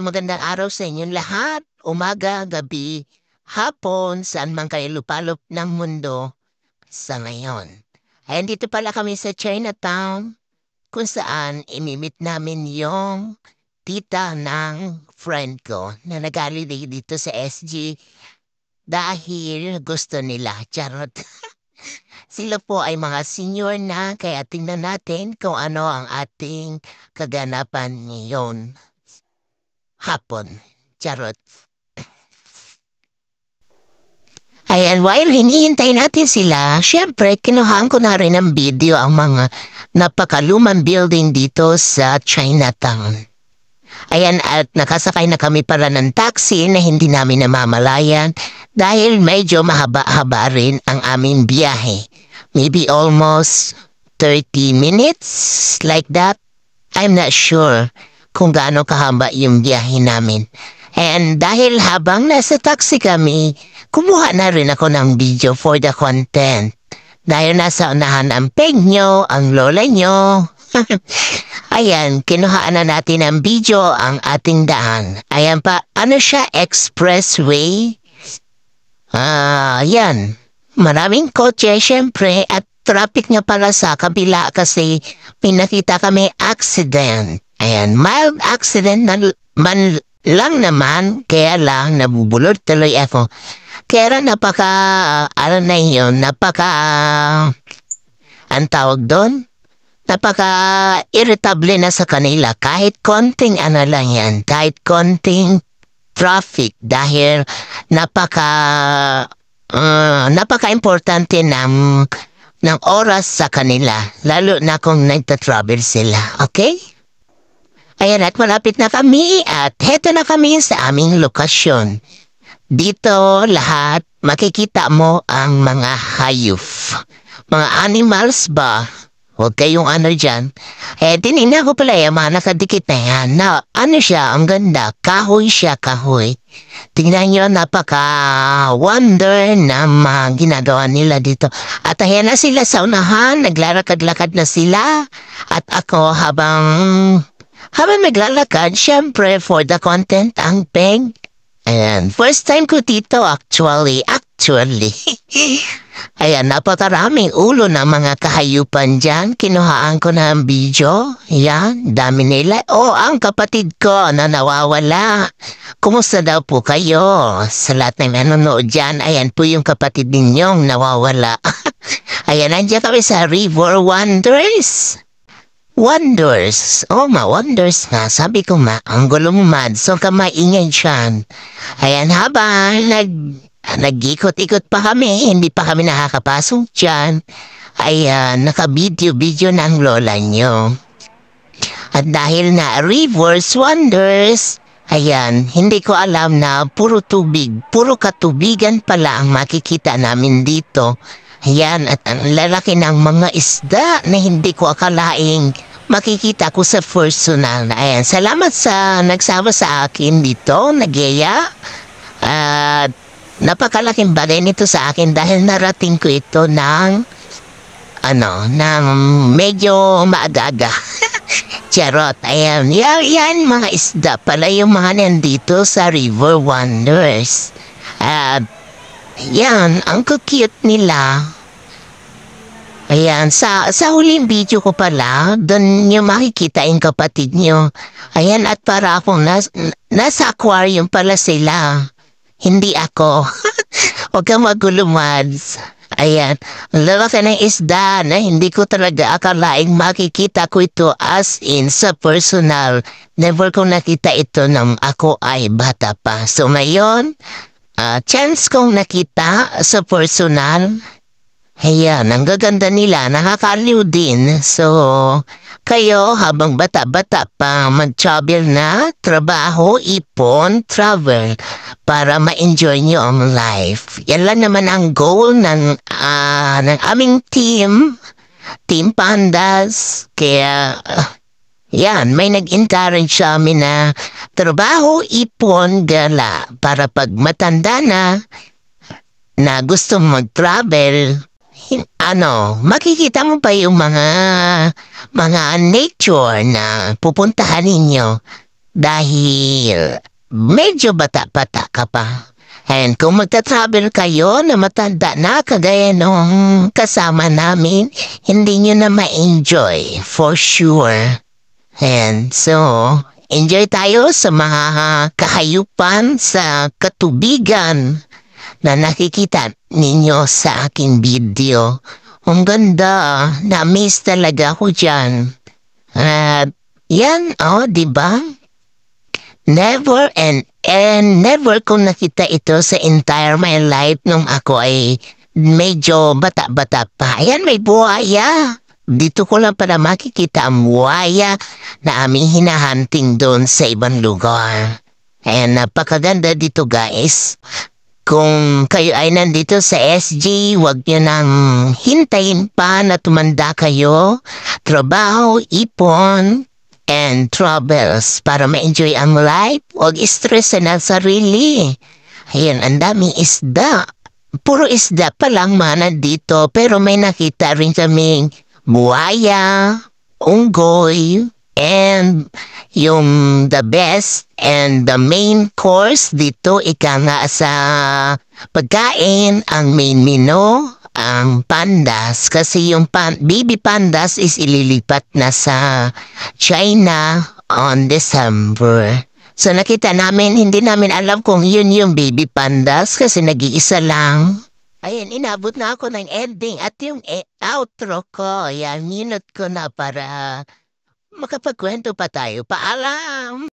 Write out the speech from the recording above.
magandang araw sa inyong lahat. Umaga, gabi, hapon, saan man kayo lupalop ng mundo sa ngayon. Ayan, dito pala kami sa Chinatown kung saan imimit namin yung tita ng friend ko na nag-holiday dito sa SG dahil gusto nila. Charot. Sila po ay mga senior na kaya tingnan natin kung ano ang ating kaganapan ngayon. Hapon. Charot. Ayan, while hinihintay natin sila, syempre, kinuhaan ko na rin ng video ang mga napakalumang building dito sa Chinatown. Ayan, at nakasakay na kami para ng taxi na hindi namin namamalayan dahil medyo mahaba-haba rin ang aming biyahe. Maybe almost 30 minutes, like that. I'm not sure kung gaano kahaba yung biyahe namin. And dahil habang nasa taxi kami, kumuha na rin ako ng video for the content. Dahil nasa unahan ang peg nyo, ang lola nyo. Ayan, kinuhaan na natin ang video ang ating daan. Ayan pa, ano siya, expressway? Ayan. Maraming kotse, syempre, at traffic nga pala sa kabila kasi pinakita kami accident. Ayan, mild accident man lang naman, kaya lang nabubulot tuloy ako. Kaya ang tawag doon? Napaka-irritable na sa kanila kahit konting lang yan, kahit konting traffic dahil napaka-importante ng oras sa kanila, lalo na kung nagta-travel sila, okay? Ayan, at malapit na kami at heto na kami sa aming lokasyon. Dito lahat makikita mo ang mga hayop. Mga animals ba? Huwag kayong dyan. Tinignan ko pala yung mga nakadikit na yan. Na, siya, ang ganda. Kahoy siya, kahoy. Tingnan nyo, napaka-wonder na mga ginagawa nila dito. At ayan na sila sa unahan, naglalakad-lakad na sila. At ako habang naglalakad, syempre, for the content, ang peg. Ayan, first time ko dito actually. Ayan, napakaraming ulo ng mga kahayupan dyan. Kinuhaan ko na ang video. Ayan, dami nila. Ang kapatid ko na nawawala. Kumusta daw po kayo? Sa lahat ng nanonood dyan, ayan po yung kapatid ninyong nawawala. Ayan, nandiyan kami sa River Wonders. Wonders. Ma-wonders na. Sabi ko ang gulo mo, so ka maingay dyan. Ayan, habang nag-ikot-ikot pa kami, hindi pa kami nakakapasok dyan. Ayan, naka-video ng lola nyo. At dahil na Rivers Wonders, ayan, hindi ko alam na puro tubig, puro katubigan pala ang makikita namin dito. Ayan, at ang lalaki ng mga isda na hindi ko akalaing makikita ko sa personal. Ayan, salamat sa nagsama sa akin dito, Nagyaya. At napakalaking bagay nito sa akin dahil narating ko ito ng medyo maaga-aga. Charot, ayan. Yan, mga isda pala yung mga nandito sa River Wonders. At yan, ang cute nila. Ayan, sa huling video ko pala, doon nyo makikita yung kapatid nyo. Ayan, at para akong nasa aquarium pala sila. Hindi ako. Huwag kang magulo, Mads. Ayan, lalaki ng isda na hindi ko talaga akalaing makikita ko ito as in sa personal. Never ko nakita ito nang ako ay bata pa. So ngayon, chance kong nakita sa personal. Ayan, ang gaganda nila, nakakaliw din. So, kayo habang bata-bata pa mag-travel na, trabaho, ipon, travel, para ma-enjoy nyo ang life. Yan lang naman ang goal ng aming team Pandas. Kaya, yan, may nag-encourage sa amin na trabaho, ipon, gala, para pag matanda na gusto mag-travel, makikita mo pa yung mga nature na pupuntahan ninyo. dahil medyo bata-bata ka pa. And kung magta-travel kayo na matanda na kagaya nung kasama namin, hindi nyo na ma-enjoy for sure. And so, enjoy tayo sa mga kahayupan sa katubigan na nakikita ninyo sa aking video. Ang ganda, na-miss talaga ako dyan. At yan, diba? Never never kong nakita ito sa entire my life nung ako ay medyo bata-bata pa. Ayan, may buhaya. Dito ko lang pala makikita ang buhaya na aming hinahunting doon sa ibang lugar. Ayan, napakaganda dito guys. Kung kayo ay nandito sa SG, huwag nyo nang hintayin pa na tumanda kayo. Trabaho, ipon, and travels para ma-enjoy ang life. Huwag stress na sarili. Ayan, ang daming isda. Puro isda pa lang man dito, pero may nakita rin kaming buhaya, unggoy, and yung the best and the main course dito ika nga sa pagkain, ang main menu, ang pandas, kasi yung baby pandas is ililipat na sa China on December. So nakita namin, hindi namin alam kung yun yung baby pandas kasi nag-iisa lang. Ayan, inabot na ako ng ending at yung outro ko. Ayan, minute ko na para makapagkwento pa tayo. Paalam!